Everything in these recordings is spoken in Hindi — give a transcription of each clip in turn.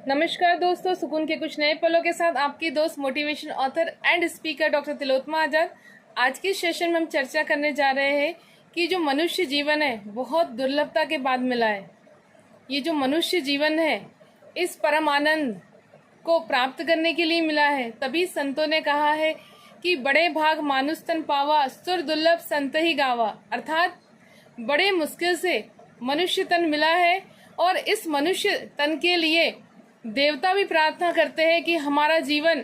नमस्कार दोस्तों, सुकून के कुछ नए पलों के साथ आपकी दोस्त motivation author and speaker doctor Tilottama Azad. आज के सेशन में हम चर्चा करने जा रहे हैं कि जो मनुष्य जीवन है बहुत दुर्लभता के बाद मिला है। ये जो मनुष्य जीवन है इस परम आनंद को प्राप्त करने के लिए मिला है। तभी संतों ने कहा है कि बड़े भाग मानुष तन पावा, सुर दुर्लभ संत ही गावा। अर्थात बड़े मुश्किल से मनुष्य तन मिला है और इस मनुष्य तन के लिए देवता भी प्रार्थना करते हैं कि हमारा जीवन,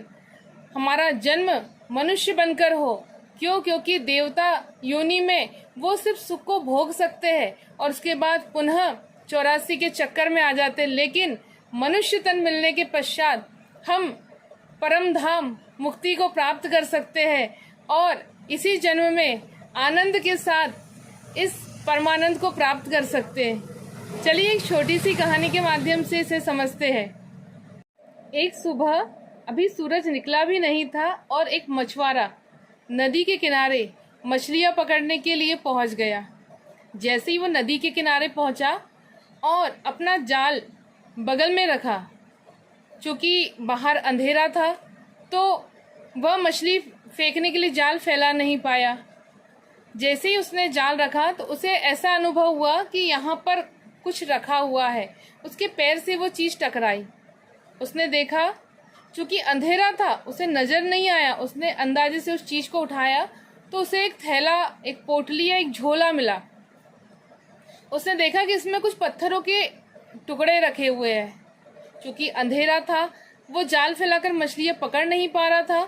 हमारा जन्म मनुष्य बनकर हो। क्योंकि देवता योनि में वो सिर्फ सुख को भोग सकते हैं और उसके बाद पुनः 84 के चक्कर में आ जाते हैं। लेकिन मनुष्य तन मिलने के पश्चात हम परम धाम मुक्ति को प्राप्त कर सकते हैं और इसी जन्म में आनंद के साथ इस परमानंद को प्राप्त कर सकते हैं। चलिए एक छोटी सी कहानी के माध्यम से इसे समझते हैं। एक सुबह अभी सूरज निकला भी नहीं था और एक मछुआरा नदी के किनारे मछलियां पकड़ने के लिए पहुंच गया। जैसे ही वो नदी के किनारे पहुंचा और अपना जाल बगल में रखा, चूंकि बाहर अंधेरा था तो वह मछली फेंकने के लिए जाल फैला नहीं पाया। जैसे ही उसने जाल रखा तो उसे ऐसा अनुभव हुआ कि यहाँ पर कुछ रखा हुआ है। उसके पैर से वो चीज टकराई। उसने देखा, चूंकि अंधेरा था उसे नजर नहीं आया। उसने अंदाजे से उस चीज को उठाया तो उसे एक थैला, एक पोटली या एक झोला मिला। उसने देखा कि इसमें कुछ पत्थरों के टुकड़े रखे हुए हैं। चूंकि अंधेरा था, वो जाल फैलाकर मछलियां पकड़ नहीं पा रहा था,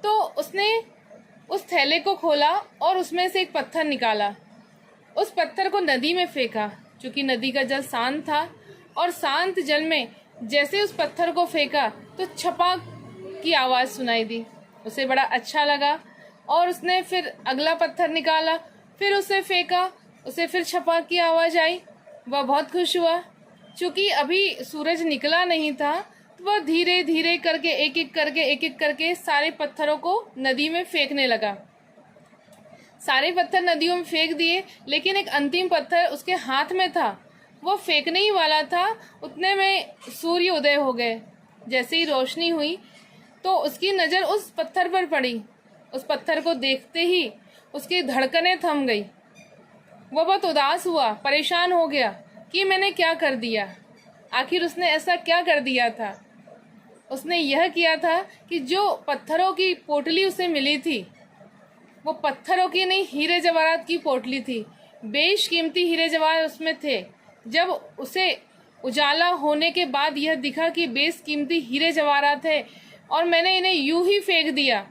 तो उसने उस थैले को खोला और उसमें से एक पत्थर निकाला। उस पत्थर को नदी में फेंका। चूंकि नदी का जल शांत था और शांत जल में जैसे उस पत्थर को फेंका तो छपाक की आवाज सुनाई दी। उसे बड़ा अच्छा लगा और उसने फिर अगला पत्थर निकाला, फिर उसे फेंका, उसे फिर छपाक की आवाज आई। वह बहुत खुश हुआ। चूंकि अभी सूरज निकला नहीं था तो वह धीरे धीरे करके एक एक करके सारे पत्थरों को नदी में फेंकने लगा। सारे पत्थर नदियों में फेंक दिए, लेकिन एक अंतिम पत्थर उसके हाथ में था। वो फेंकने ही वाला था, उतने में सूर्य उदय हो गए। जैसे ही रोशनी हुई तो उसकी नजर उस पत्थर पर पड़ी। उस पत्थर को देखते ही उसकी धड़कनें थम गई। वो बहुत उदास हुआ, परेशान हो गया कि मैंने क्या कर दिया। आखिर उसने ऐसा क्या कर दिया था? उसने यह किया था कि जो पत्थरों की पोटली उसे मिली थी वो पत्थरों की नहीं, हीरे जवाहरात की पोटली थी। बेशकीमती हीरे जवाहरात उसमें थे। जब उसे उजाला होने के बाद यह दिखा कि बेशकीमती हीरे जवाहरात है और मैंने इन्हें यूं ही फेंक दिया,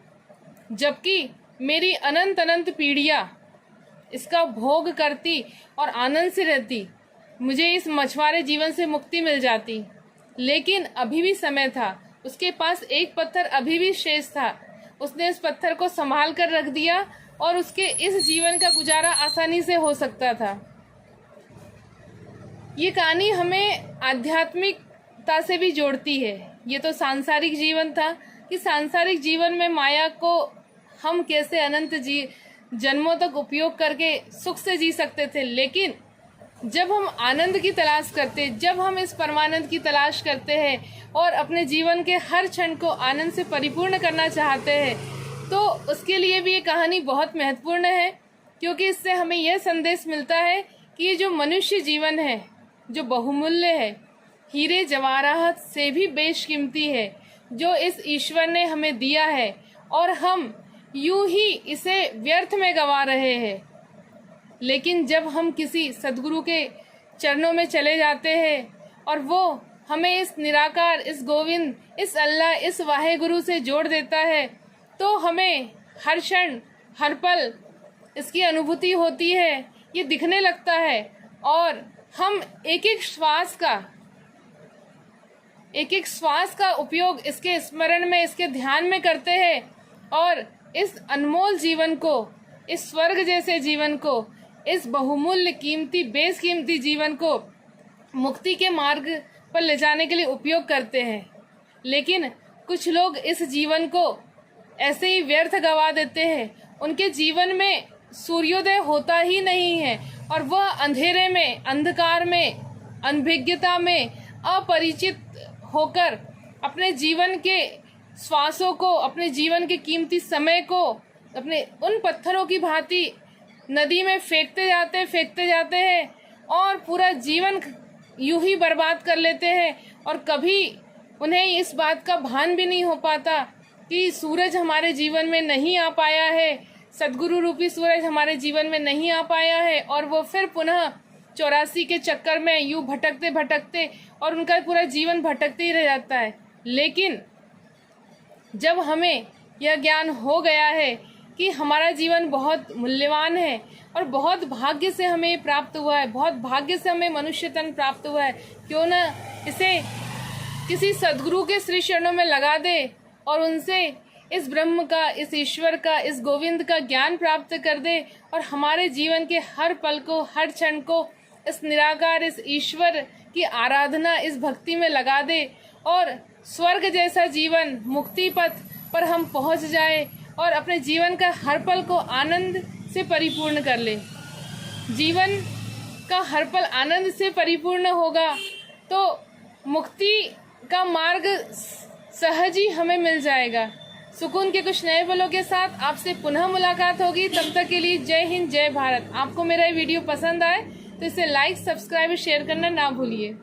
जबकि मेरी अनंत अनंत पीढ़ियां इसका भोग करती और आनंद से रहती, मुझे इस मछुआरे जीवन से मुक्ति मिल जाती। लेकिन अभी भी समय था, उसके पास एक पत्थर अभी भी शेष था। उसने इस पत्थर को संभाल कर रख दिया और उसके इस जीवन का गुजारा आसानी से हो सकता था। ये कहानी हमें आध्यात्मिकता से भी जोड़ती है। ये तो सांसारिक जीवन था कि सांसारिक जीवन में माया को हम कैसे अनंत जन्मों तक उपयोग करके सुख से जी सकते थे। लेकिन जब हम आनंद की तलाश करते, जब हम इस परमानंद की तलाश करते हैं और अपने जीवन के हर क्षण को आनंद से परिपूर्ण करना चाहते हैं, तो उसके लिए भी ये कहानी बहुत महत्वपूर्ण है। क्योंकि इससे हमें यह संदेश मिलता है कि ये जो मनुष्य जीवन है, जो बहुमूल्य है, हीरे जवाहरात से भी बेशकीमती है, जो इस ईश्वर ने हमें दिया है और हम यूं ही इसे व्यर्थ में गंवा रहे हैं। लेकिन जब हम किसी सदगुरु के चरणों में चले जाते हैं और वो हमें इस निराकार, इस गोविंद, इस अल्लाह, इस वाहेगुरु से जोड़ देता है, तो हमें हर क्षण, हर पल इसकी अनुभूति होती है। ये दिखने लगता है और हम एक एक श्वास का उपयोग इसके स्मरण में, इसके ध्यान में करते हैं और इस अनमोल जीवन को, इस स्वर्ग जैसे जीवन को, इस बहुमूल्य कीमती, बेशकीमती जीवन को मुक्ति के मार्ग पर ले जाने के लिए उपयोग करते हैं। लेकिन कुछ लोग इस जीवन को ऐसे ही व्यर्थ गवा देते हैं। उनके जीवन में सूर्योदय होता ही नहीं है और वह अंधेरे में, अंधकार में, अनभिज्ञता में, अपरिचित होकर अपने जीवन के श्वासों को, अपने जीवन के कीमती समय को अपने उन पत्थरों की भांति नदी में फेंकते जाते हैं और पूरा जीवन यूं ही बर्बाद कर लेते हैं। और कभी उन्हें इस बात का भान भी नहीं हो पाता कि सूरज हमारे जीवन में नहीं आ पाया है, सद्गुरु रूपी सूरज हमारे जीवन में नहीं आ पाया है, और वो फिर पुनः 84 के चक्कर में यूं भटकते और उनका पूरा जीवन भटकते ही रह जाता है। लेकिन जब हमें यह ज्ञान हो गया है कि हमारा जीवन बहुत मूल्यवान है और बहुत भाग्य से हमें प्राप्त हुआ है, बहुत भाग्य से हमें मनुष्य तन प्राप्त हुआ है, क्यों न इसे किसी सद्गुरु के श्री चरणों में लगा दे और उनसे इस ब्रह्म का, इस ईश्वर का, इस गोविंद का ज्ञान प्राप्त कर दे और हमारे जीवन के हर पल को, हर क्षण को इस निराकार, इस ईश्वर की आराधना, इस भक्ति में लगा दे और स्वर्ग जैसा जीवन, मुक्ति पथ पर हम पहुंच जाए और अपने जीवन का हर पल को आनंद से परिपूर्ण कर ले। जीवन का हर पल आनंद से परिपूर्ण होगा तो मुक्ति का मार्ग सहज ही हमें मिल जाएगा। सुकून के कुछ नए पलों के साथ आपसे पुनः मुलाकात होगी। तब तक के लिए जय हिंद, जय भारत। आपको मेरा ये वीडियो पसंद आए तो इसे लाइक, सब्सक्राइब और शेयर करना ना भूलिए।